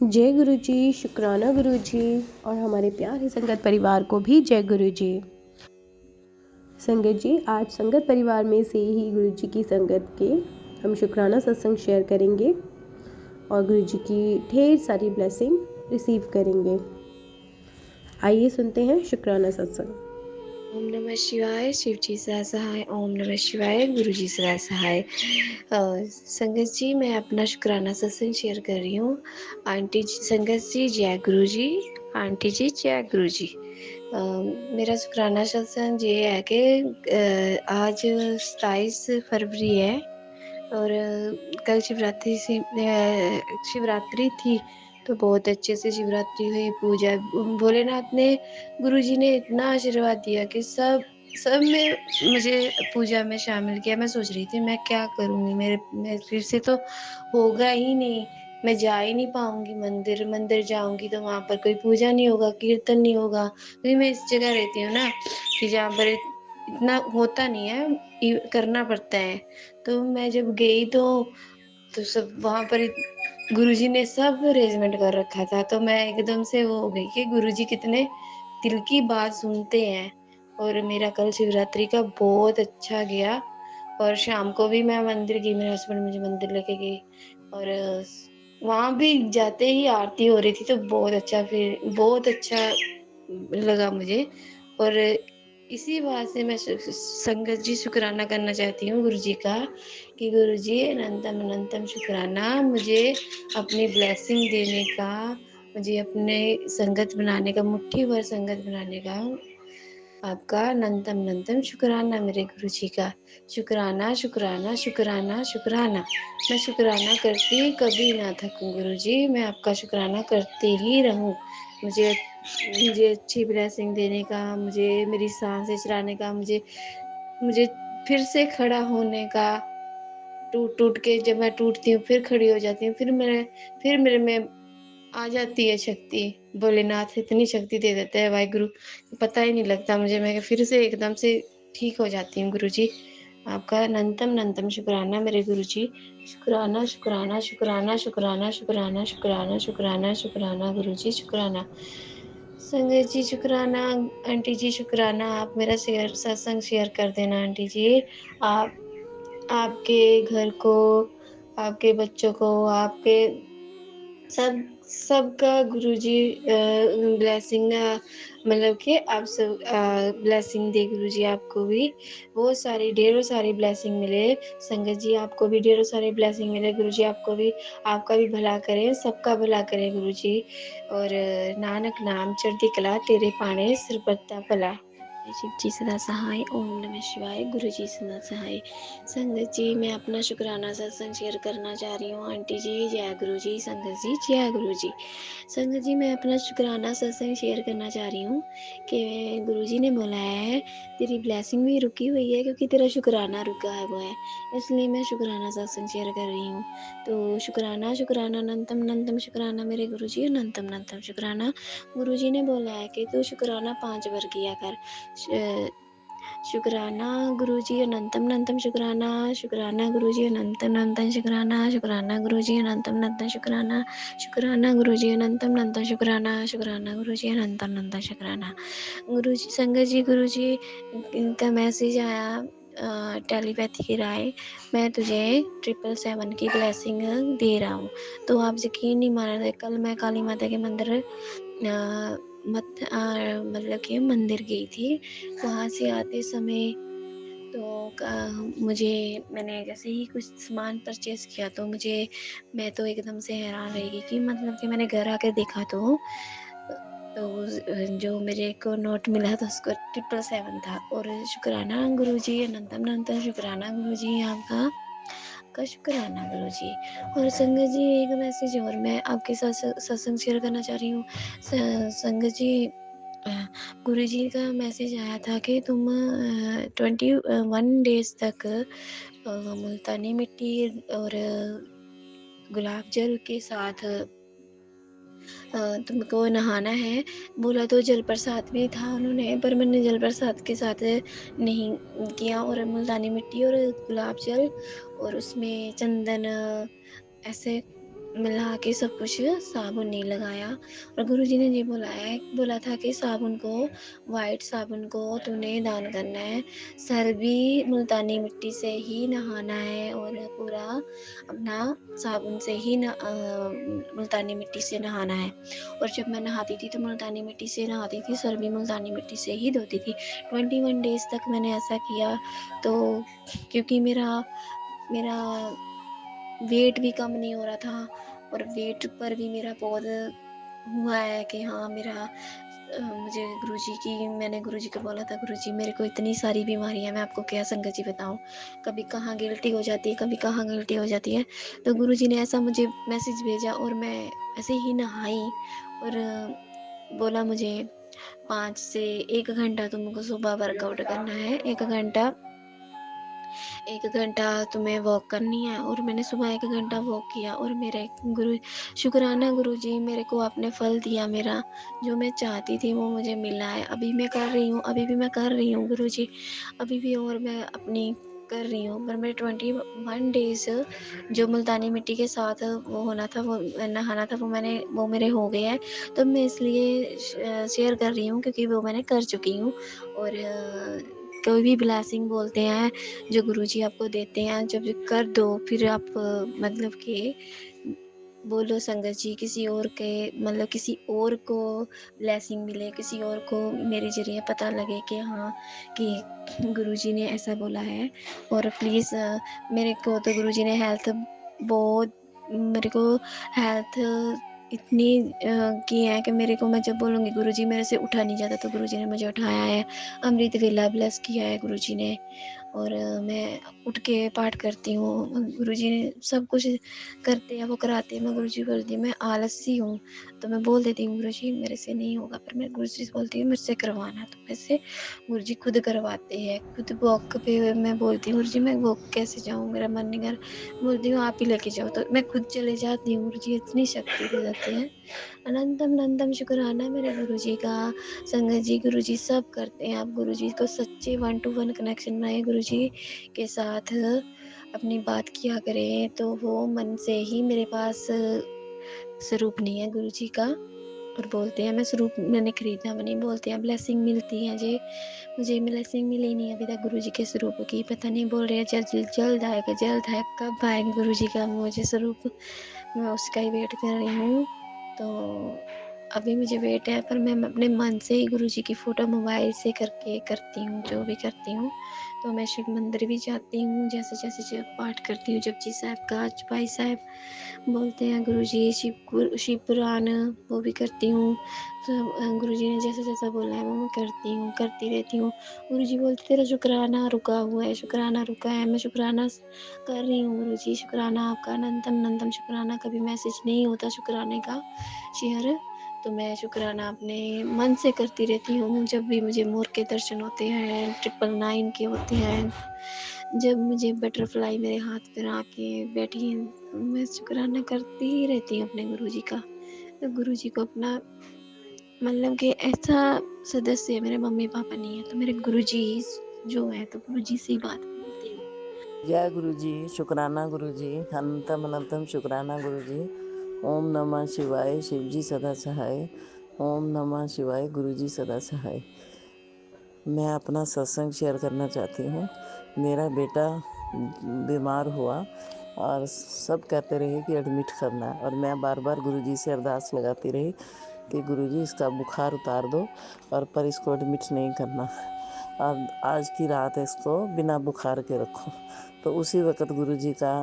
जय गुरु जी, शुक्राना गुरु जी और हमारे प्यारे संगत परिवार को भी जय गुरु जी। संगत जी, आज संगत परिवार में से ही गुरु जी की संगत के हम शुक्राना सत्संग शेयर करेंगे और गुरु जी की ढेर सारी ब्लेसिंग रिसीव करेंगे। आइए सुनते हैं शुक्राना सत्संग। ओम नमः शिवाय। शिव जी सदा सहाय। ओम नमः शिवाय। गुरु जी सदा सहाय। संगत जी, मैं अपना शुक्राना सत्संग शेयर कर रही हूँ। आंटी जी, संगत जी जय गुरु जी। आंटी जी जय गुरु जी। मेरा शुक्राना सत्संग ये है कि आज 27 फरवरी है और कल शिवरात्रि थी, तो बहुत अच्छे से शिवरात्रि हुई। पूजा, भोलेनाथ ने, गुरुजी ने इतना आशीर्वाद दिया कि सब में मुझे पूजा में शामिल किया। मैं सोच रही थी मैं क्या करूँगी, मैं फिर से तो होगा ही नहीं, मैं जा ही नहीं पाऊँगी मंदिर जाऊँगी तो वहाँ पर कोई पूजा नहीं होगा, कीर्तन नहीं होगा। क्योंकि मैं इस जगह रहती हूँ ना कि जहाँ पर इतना होता नहीं है, करना पड़ता है। तो मैं जब गई तो सब वहाँ पर गुरुजी ने सब अरेंजमेंट कर रखा था, तो मैं एकदम से वो हो गई कि गुरुजी कितने दिल की बात सुनते हैं। और मेरा कल शिवरात्रि का बहुत अच्छा गया और शाम को भी मैं मंदिर गई, मेरे हस्बैंड मुझे मंदिर लेके गए और वहाँ भी जाते ही आरती हो रही थी, तो बहुत अच्छा लगा मुझे। और इसी बात से मैं संगत जी शुक्राना करना चाहती हूँ गुरु जी का कि गुरु जी अनंतम अनंतम शुक्राना मुझे अपनी ब्लेसिंग देने का, मुझे अपने संगत बनाने का, मुट्ठी भर संगत बनाने का आपका अनंतम अनंतम शुक्राना मेरे गुरु जी का। शुक्राना शुक्राना शुक्राना शुक्राना। मैं शुक्राना करती कभी ना थकूं गुरु जी, मैं आपका शुक्राना करती ही रहूं। मुझे मुझे अच्छी ब्लेसिंग देने का, मुझे मेरी सांसें चलाने का, मुझे मुझे फिर से खड़ा होने का। टूट टूट के जब मैं टूटती हूँ फिर खड़ी हो जाती हूँ, फिर मेरे में आ जाती है शक्ति। भोलेनाथ इतनी शक्ति दे देते हैं वाहिगुरु, पता ही नहीं लगता मुझे, मैं फिर से एकदम से ठीक हो जाती हूँ गुरु जी। आपका अनंतम अनंतम शुक्राना मेरे गुरु जी। शुक्राना शुक्राना शुक्राना शुक्राना शुक्राना शुक्राना शुक्राना शुक्राना गुरु जी शुक्राना। संगत जी शुक्राना। आंटी जी शुक्राना, आप मेरा सत्संग शेयर कर देना आंटी जी। आप आपके घर को, आपके बच्चों को, आपके सब सबका गुरुजी ब्लेसिंग, मतलब कि आप सब ब्लेसिंग दे गुरुजी आपको भी। बहुत सारी ढेरों सारी ब्लेसिंग मिले। संगत जी आपको भी ढेरों सारी ब्लेसिंग मिले। गुरुजी आपको भी, आपका भी भला करें, सबका भला करें गुरुजी। और नानक नाम चढ़ती कला तेरे पाने सिर पत्ता भला। शिव जी सदा सहाय। ओम नमः शिवाय। गुरु जी सदा सहाय। संगत जी, मैं अपना शुक्राना सत्संग शेयर करना चाह रही हूँ। आंटी जी जय गुरु जी। संगत जी जय गुरु जी। संगत जी, मैं अपना शुक्राना सत्संग शेयर करना चाह रही हूँ कि गुरु जी ने बोला है तेरी ब्लेसिंग भी रुकी हुई है क्योंकि तेरा शुक्राना रुका है वो है, इसलिए मैं शुक्राना सत्संग शेयर कर रही हूँ। तो शुक्राना शुक्राना अनंतम अनंतम शुक्राना मेरे गुरु जी, अनंतम अनंतम शुक्राना। गुरु जी ने बोला है कि तू शुक्राना 5 बार किया कर। शुक्राना गुरुजी अनंतम अनंतम शुक्राना। शुक्राना गुरुजी अनंतम अनंतम शुक्राना। शुक्राना गुरुजी अनंतम अनंतम शुक्राना। शुक्राना गुरुजी अनंतम अनंतम शुक्राना। शुक्राना गुरुजी अनंतम अनंतम शुक्राना। गुरुजी, संगत जी, गुरुजी का मैसेज आया टेलीपैथी की राय, मैं तुझे 777 की ब्लेसिंग दे रहा हूँ। तो आप यकीन नहीं मान रहे, कल मैं काली माता के मंदिर मतलब कि मंदिर गई थी। वहाँ से आते समय तो मैंने जैसे ही कुछ सामान परचेज़ किया तो मैं तो एकदम से हैरान रह गई कि मतलब कि मैंने घर आके देखा तो जो मेरे को नोट मिला था उसको 777 था। और शुक्राना गुरुजी, अनंतम अनंतम शुक्राना गुरुजी आपका का शुक्राना गुरुजी। और संगत जी, एक मैसेज और मैं आपके साथ सत्संग शेयर करना चाह रही हूँ। संगत जी, गुरु जी का मैसेज आया था कि तुम 21 डेज तक मुल्तानी मिट्टी और गुलाब जल के साथ तुमको नहाना है। बोला तो जल प्रसाद भी था उन्होंने, पर मैंने जल प्रसाद के साथ नहीं किया। और मुल्तानी मिट्टी और गुलाब जल और उसमें चंदन ऐसे मिला के सब कुछ, साबुन नहीं लगाया। और गुरुजी ने ये बोला था कि साबुन को, वाइट साबुन को तूने दान करना है, सर भी मुल्तानी मिट्टी से ही नहाना है और पूरा अपना साबुन से ही मुल्तानी मिट्टी से नहाना है। और जब मैं नहाती थी तो मुल्तानी मिट्टी से नहाती थी, सर भी मुल्तानी मिट्टी से ही धोती थी। 21 डेज़ तक मैंने ऐसा किया। तो क्योंकि मेरा मेरा वेट भी कम नहीं हो रहा था और वेट पर भी मेरा बहुत हुआ है कि हाँ, मुझे मैंने गुरुजी को बोला था, गुरुजी मेरे को इतनी सारी बीमारी है, मैं आपको क्या संगत जी बताऊँ, कभी कहाँ गिल्टी हो जाती है, कभी कहाँ गिल्टी हो जाती है। तो गुरुजी ने ऐसा मुझे मैसेज भेजा और मैं ऐसे ही नहाई और बोला मुझे 5 से 1 घंटा तुमको सुबह वर्कआउट करना है, 1 घंटा तुम्हें वॉक करनी है। और मैंने सुबह 1 घंटा वॉक किया और शुक्राना गुरुजी, मेरे को आपने फल दिया, मेरा जो मैं चाहती थी वो मुझे मिला है। अभी मैं कर रही हूँ, अभी भी मैं कर रही हूँ गुरुजी, अभी भी और मैं अपनी कर रही हूँ। पर मेरे 21 डेज़ जो मुल्तानी मिट्टी के साथ वो होना था, वो नहाना था, वो मेरे हो गए हैं। तो मैं इसलिए शेयर कर रही हूँ क्योंकि वो मैंने कर चुकी हूँ। और कोई भी ब्लेसिंग बोलते हैं जो गुरुजी आपको देते हैं, जब कर दो फिर आप मतलब कि बोलो संगत जी, किसी और को ब्लेसिंग मिले, किसी और को मेरे ज़रिए पता लगे कि हाँ, कि गुरुजी ने ऐसा बोला है। और प्लीज़ मेरे को तो गुरुजी ने हेल्थ इतनी की है कि मैं जब बोलूँगी गुरुजी मेरे से उठा नहीं जाता, तो गुरुजी ने मुझे उठाया है। अमृत वेला ब्लेस किया है गुरुजी ने। और मैं उठ के पाठ करती हूँ, गुरुजी ने सब कुछ करते हैं, वो कराते हैं, मैं गुरुजी को करती हूँ। मैं आलसी हूँ तो मैं बोल देती हूँ गुरुजी मेरे से नहीं होगा, पर मैं गुरुजी से बोलती हूँ मेरे से करवाना, तो मेरे से गुरुजी खुद करवाते हैं। खुद वॉक पे मैं बोलती हूँ गुरुजी मैं वॉक कैसे जाऊँ, मेरा मन नहीं कर, बोलती हूँ आप ही लेके जाओ, तो मैं खुद चले जाती हूँ। गुरुजी इतनी शक्ति दे देते हैं। अनंतम अनंतम शुक्राना मेरे गुरुजी का। संगत जी, गुरुजी सब करते हैं। आप गुरुजी को सच्चे 1 to 1 कनेक्शन बनाए गुरुजी के साथ, अपनी बात किया करें, तो वो मन से ही मेरे पास स्वरूप नहीं है गुरुजी का। और बोलते हैं मैं स्वरूप मैंने खरीदा नहीं, बोलते हैं ब्लेसिंग मिलती है जी, मुझे ब्लेसिंग मिली नहीं अभी तक गुरुजी के स्वरूप की, पता नहीं, बोल रहे हैं जल्द आएगा, जल्द है, कब आएगा गुरुजी का मुझे स्वरूप, मैं उसका ही वेट कर रही हूँ। तो अभी मुझे वेट है, पर मैं अपने मन से ही गुरुजी की फ़ोटो मोबाइल से करके करती हूँ, जो भी करती हूँ। तो मैं शिव मंदिर भी जाती हूँ, जैसे जब पाठ करती हूँ, जपजी साहब का, चौपाई साहब बोलते हैं गुरुजी, शिव पुराण वो भी करती हूँ। सब गुरुजी ने जैसा बोला है वो मैं करती हूँ, करती रहती हूँ। गुरुजी बोलते तेरा शुक्राना रुका हुआ है, शुक्राना रुका है, मैं शुक्राना कर रही हूँ गुरुजी, शुक्राना आपका अनंतम अनंतम शुक्राना। कभी मैसेज नहीं होता शुक्राने का शेयर, तो मैं शुक्राना अपने मन से करती रहती हूँ। जब भी मुझे मोर के दर्शन होते हैं, 999 के होते हैं, जब मुझे बटरफ्लाई मेरे हाथ पर आके बैठी हैं, तो मैं शुक्राना करती ही रहती हूँ अपने गुरुजी का। तो गुरुजी को अपना मतलब कि ऐसा सदस्य मेरे मम्मी पापा नहीं है, तो मेरे गुरुजी जो है, तो गुरुजी से ही बात बोलती हूँ। जय गुरु जी, शुक्राना गुरु जी, अनंतम अनंतम शुक्राना गुरु जी। ओम नमः शिवाय, शिव जी सदा सहाय। ओम नमः शिवाय, गुरु जी सदा सहाय। मैं अपना सत्संग शेयर करना चाहती हूँ। मेरा बेटा बीमार हुआ और सब कहते रहे कि एडमिट करना है, और मैं बार बार गुरु जी से अरदास लगाती रही कि गुरु जी इसका बुखार उतार दो, और पर इसको एडमिट नहीं करना, और आज की रात इसको बिना बुखार के रखो। तो उसी वक़्त गुरुजी का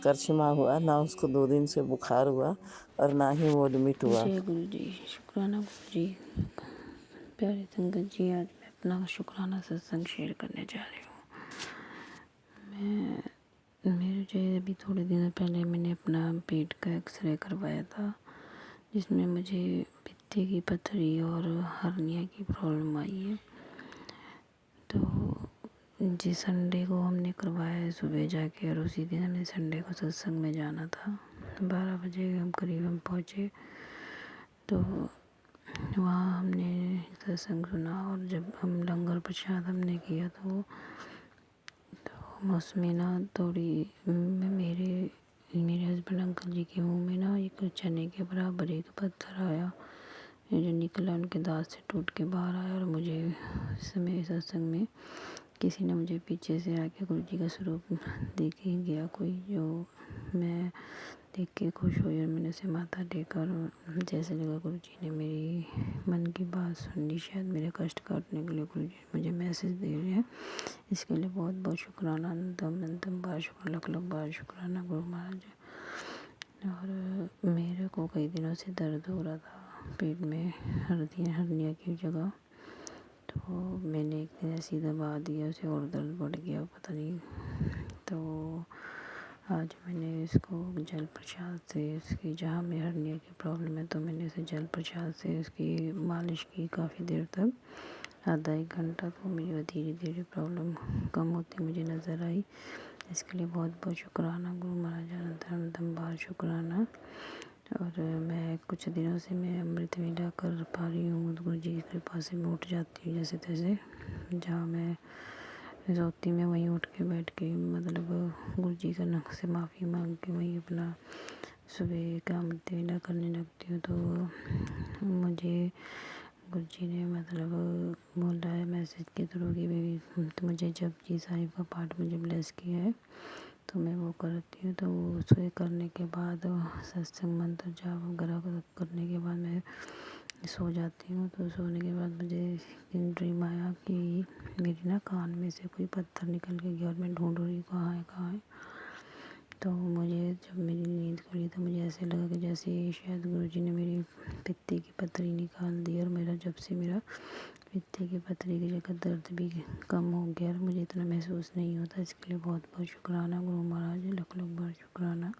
करिश्मा हुआ, ना उसको 2 दिन से बुखार हुआ और ना ही वो एडमिट हुआ। जय गुरु जी, शुक्राना गुरु जी। प्यारे संगत जी, आज मैं अपना शुक्राना सत्संग शेयर करने जा रही हूँ। मेरे अभी थोड़े दिनों पहले मैंने अपना पेट का एक्सरे करवाया था, जिसमें मुझे पित्ते की पथरी और हर्निया की प्रॉब्लम आई है। तो जिस संडे को हमने करवाया है सुबह जाके, और उसी दिन हमें संडे को सत्संग में जाना था। 12 बजे हम पहुँचे। तो वहाँ हमने सत्संग सुना, और जब हम लंगर प्रसाद हमने किया तो उसमें ना थोड़ी मेरे मेरे हस्बैंड अंकल जी के मुंह में ना एक चने के बराबर एक पत्थर आया, ये जो निकला उनके दांत से टूट के बाहर आया। और मुझे इस समय सत्संग में किसी ने मुझे पीछे से आके गुरु जी का स्वरूप देख ही गया कोई, जो मैं देख के खुश हुई और मैंने उसे माथा टेका और जैसे लगा गुरु जी ने मेरी मन की बात सुन ली, शायद मेरे कष्ट काटने के लिए गुरु जी मुझे मैसेज दे रहे हैं। इसके लिए बहुत बहुत शुक्राना, अनंतम बार शुक्राना, लख बार शुक्राना गुरु महाराज। और मेरे को कई दिनों से दर्द हो रहा था पेट में, हर्निया की जगह, तो मैंने एक दिन ऐसी दबा दिया उसे और दर्द बढ़ गया पता नहीं। तो आज मैंने इसको जल प्रसाद से इसकी, जहाँ में हर्निया की प्रॉब्लम है, तो मैंने इसे जल प्रसाद से इसकी मालिश की काफ़ी देर तक, आधा एक घंटा। तो मेरी धीरे धीरे प्रॉब्लम कम होती मुझे नज़र आई। इसके लिए बहुत बहुत शुक्राना गुरु महाराज, अनंतम बार शुक्राना। और मैं कुछ दिनों से मैं अमृत वेला कर पा रही हूँ, गुरु जी की कृपा से मैं उठ जाती हूँ जैसे तैसे, जहाँ मैं सोती में वहीं उठ के बैठ के, मतलब गुरु जी का नख से माफ़ी मांग के वहीं अपना सुबह का अमृत वेला करने लगती हूँ। तो मुझे गुरु जी ने मतलब बोला है मैसेज के थ्रू कि बेबी, तो मुझे जपजी साहिब का पाठ मुझे ब्लेस किया है, तो मैं वो करती हूँ। तो उसके करने के बाद सत्संग मंत्र जाप वगैरह करने के बाद मैं सो जाती हूँ। तो सोने के बाद मुझे एक ड्रीम आया कि मेरी ना कान में से कोई पत्थर निकल के गया और मैं ढूंढ रही हूँ कहाँ है। तो मुझे जब मेरी नींद खुली तो मुझे ऐसे लगा कि जैसे शायद गुरु जी ने मेरी पित्ती की पथरी निकाल दी, और मेरा जब से मेरा पित्ती की पथरी की जगह दर्द भी कम हो गया और मुझे इतना महसूस नहीं होता। इसके लिए बहुत बहुत शुक्राना गुरु महाराज, लख बार शुक्राना।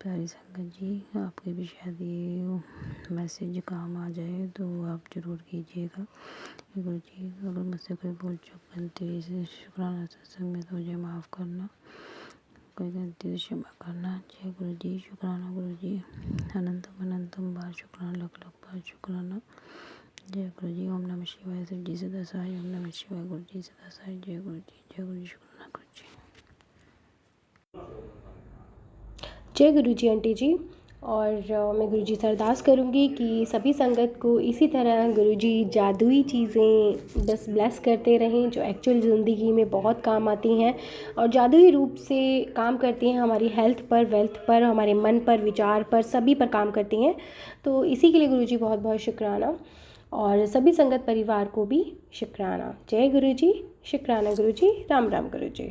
प्यारी संगत जी, आपके भी शायद ये मैसेज काम आ जाए तो आप ज़रूर कीजिएगा। गुरु जी अगर मुझसे कोई भूल चूक बनती है इसे शुक्राना सत्संग में तो मुझे माफ़ करना, कोई गलती से क्षमा करना। जय गुरु जी, शुक्राना गुरु जी, अनंतम बार शुक्राना, लख बार शुक्राना। जय गुरु जी, ओम नमः शिवाय, शिव जी सदा सहाय, ओम नमः शिवाय, गुरु जी सदा सहाय। जय गुरु जी, जय गुरु जी, शुक्राना गुरु जी। जय गुरु जी आंटी जी। और मैं गुरु जी से अरदास करूँगी कि सभी संगत को इसी तरह गुरु जी जादुई चीज़ें बस ब्लेस करते रहें, जो एक्चुअल ज़िंदगी में बहुत काम आती हैं और जादुई रूप से काम करती हैं, हमारी हेल्थ पर, वेल्थ पर, हमारे मन पर, विचार पर, सभी पर काम करती हैं। तो इसी के लिए गुरु जी बहुत बहुत शुक्राना, और सभी संगत परिवार को भी शुक्राना। जय गुरु जी, शुक्राना गुरु जी, राम राम गुरु जी।